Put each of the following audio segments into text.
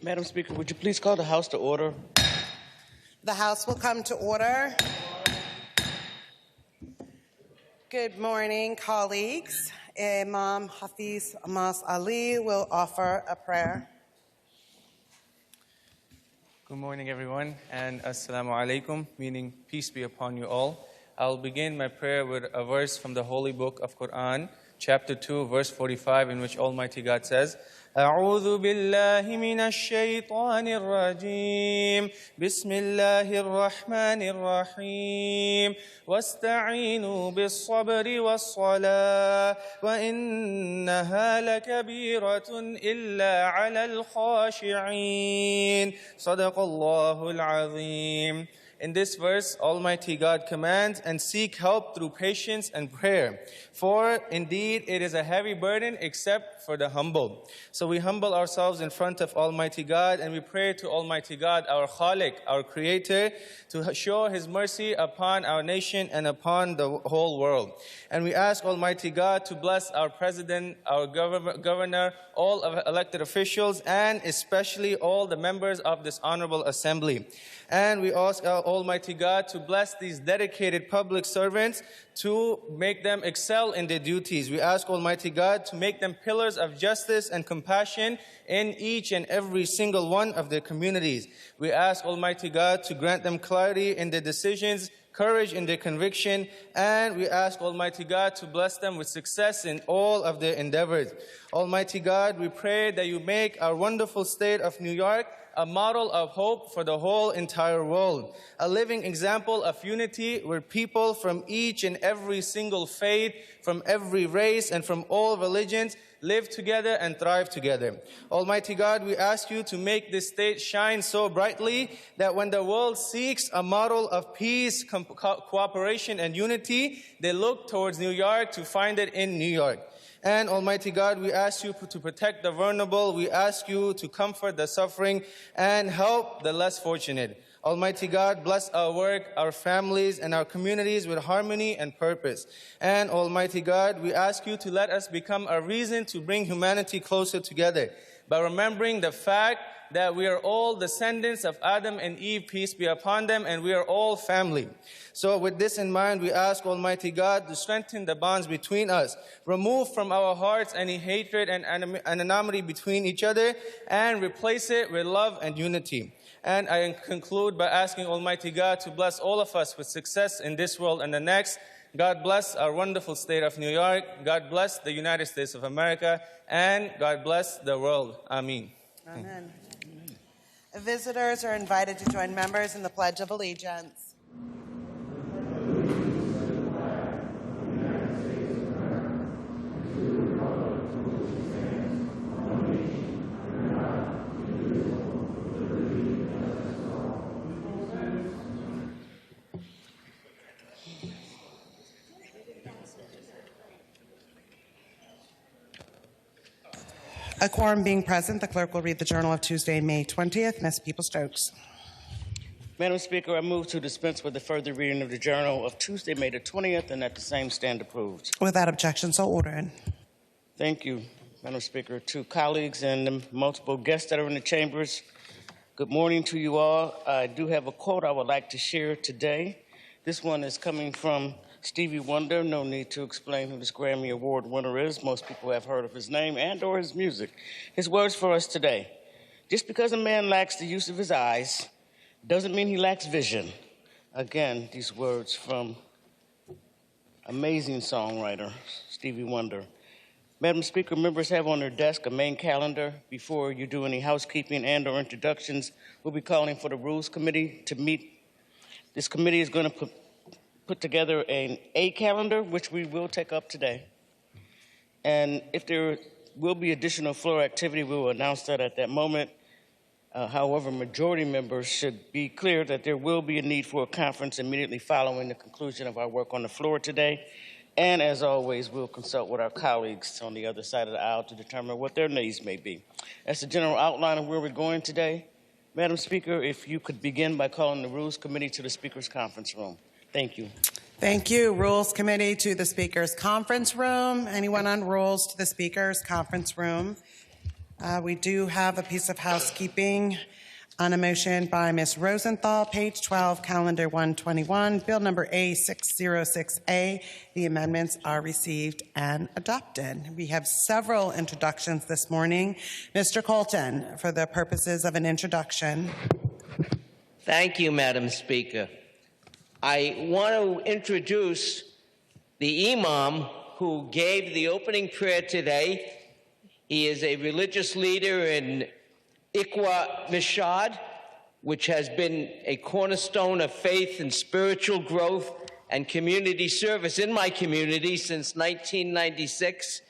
Madam Speaker, would you please call the House to order? The House will come to order. Good morning, colleagues. Imam Hafiz Ali will offer a prayer. Good morning, everyone, and Assalamu alaikum, meaning peace be upon you all. I'll begin my prayer with a verse from the Holy Book of Quran, chapter 2, verse 45, in which Almighty God says, أعوذ بالله من الشيطان الرجيم بسم الله الرحمن الرحيم واستعينوا بالصبر والصلاة وإنها لكبيرة إلا على الخاشعين صدق الله العظيم. In this verse, Almighty God commands and seek help through patience and prayer. For indeed, it is a heavy burden except for the humble. So we humble ourselves in front of Almighty God and we pray to Almighty God, our Khaliq, our Creator, to show His mercy upon our nation and upon the whole world. And we ask Almighty God to bless our President, our Governor, all of elected officials, and especially all the members of this Honorable Assembly. And we ask our Almighty God to bless these dedicated public servants to make them excel in their duties. We ask Almighty God to make them pillars of justice and compassion in each and every single one of their communities. We ask Almighty God to grant them clarity in their decisions, courage in their conviction, and we ask Almighty God to bless them with success in all of their endeavors. Almighty God, we pray that you make our wonderful state of New York a model of hope for the whole entire world, a living example of unity where people from each and every single faith, from every race and from all religions live together and thrive together. Almighty God, we ask you to make this state shine so brightly that when the world seeks a model of peace, cooperation, and unity, they look towards New York to find it in New York. And Almighty God, we ask you to protect the vulnerable. We ask you to comfort the suffering and help the less fortunate. Almighty God, bless our work, our families, and our communities with harmony and purpose. And Almighty God, we ask you to let us become a reason to bring humanity closer together by remembering the fact that we are all descendants of Adam and Eve, peace be upon them, and we are all family. So with this in mind, we ask Almighty God to strengthen the bonds between us, remove from our hearts any hatred and animosity between each other, and replace it with love and unity. And I conclude by asking Almighty God to bless all of us with success in this world and the next. God bless our wonderful state of New York. God bless the United States of America. And God bless the world. Ameen. Amen. Visitors are invited to join members in the Pledge of Allegiance. A quorum being present, the clerk will read the Journal of Tuesday, May 20th. Ms. Peoples-Stokes. Madam Speaker, I move to dispense with the further reading of the Journal of Tuesday, May the 20th, and that the same stand approved. Without objection, so ordered. Thank you, Madam Speaker. To colleagues and the multiple guests that are in the chambers, good morning to you all. I do have a quote I would like to share today. This one is coming from Stevie Wonder. No need to explain who this Grammy Award winner is. Most people have heard of his name and or his music. His words for us today. Just because a man lacks the use of his eyes doesn't mean he lacks vision. Again, these words from amazing songwriter Stevie Wonder. Madam Speaker, members have on their desk a main calendar. Before you do any housekeeping and or introductions, we'll be calling for the Rules Committee to meet. This committee is going to put together an A calendar, which we will take up today. And if there will be additional floor activity, we will announce that at that moment. However, majority members should be clear that there will be a need for a conference immediately following the conclusion of our work on the floor today. And as always, we'll consult with our colleagues on the other side of the aisle to determine what their needs may be. That's the general outline of where we're going today. Madam Speaker, if you could begin by calling the Rules Committee to the Speaker's conference room. Thank you. Thank you. Rules Committee to the Speaker's conference room. Anyone on rules to the Speaker's conference room? We do have a piece of housekeeping on a motion by Ms. Rosenthal, page 12, calendar 121, bill number A606A. The amendments are received and adopted. We have several introductions this morning. Mr. Colton, for the purposes of an introduction. Thank you, Madam Speaker. I want to introduce the Imam who gave the opening prayer today. He is a religious leader in IQRA Masjid, which has been a cornerstone of faith and spiritual growth and community service in my community since 1996.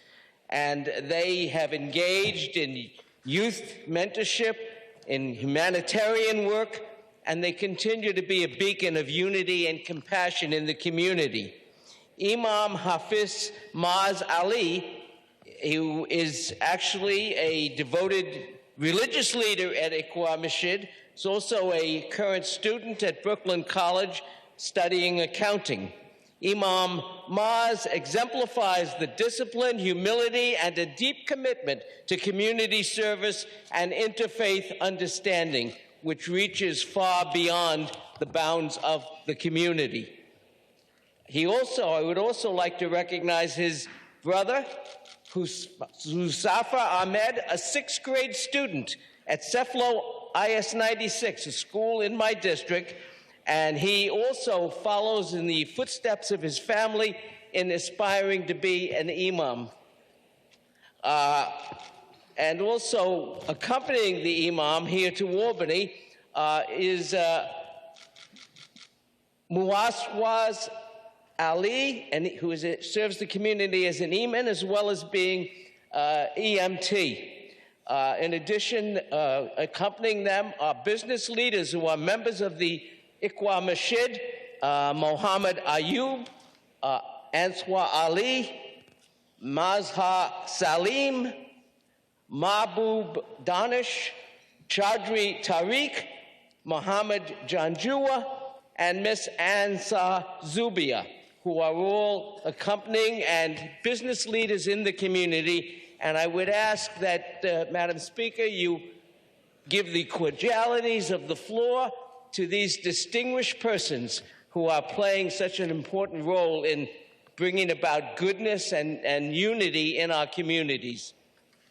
And they have engaged in youth mentorship, in humanitarian work, and they continue to be a beacon of unity and compassion in the community. Imam Hafiz Maz Ali, who is actually a devoted religious leader at IQRA Masjid, is also a current student at Brooklyn College studying accounting. Imam Maz exemplifies the discipline, humility, and a deep commitment to community service and interfaith understanding, which reaches far beyond the bounds of the community. I would also like to recognize his brother, Husafa Ahmed, a sixth grade student at Ceflo IS 96, a school in my district, and he also follows in the footsteps of his family in aspiring to be an imam. And also accompanying the imam here to Albany is Muwaswaz Ali, and who serves the community as an imam as well as being EMT. In addition, accompanying them are business leaders who are members of the IQRA Masjid, Mohammed Ayub, Answar Ali, Mazhar Salim, Mahbub Danish, Chaudhry Tariq, Mohammed Janjua, and Miss Ansar Zubia, who are all accompanying and business leaders in the community. And I would ask that, Madam Speaker, you give the cordialities of the floor to these distinguished persons who are playing such an important role in bringing about goodness and unity in our communities.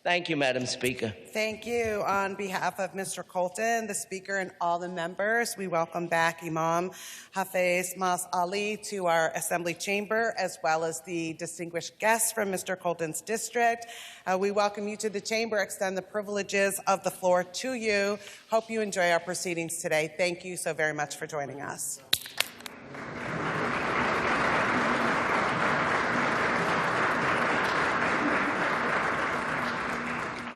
Thank you, Madam Speaker. Thank you. On behalf of Mr. Colton, the Speaker, and all the members, we welcome back Imam Hafiz Mas Ali to our Assembly chamber, as well as the distinguished guests from Mr. Colton's district. We welcome you to the chamber, extend the privileges of the floor to you. Hope you enjoy our proceedings today. Thank you so very much for joining us.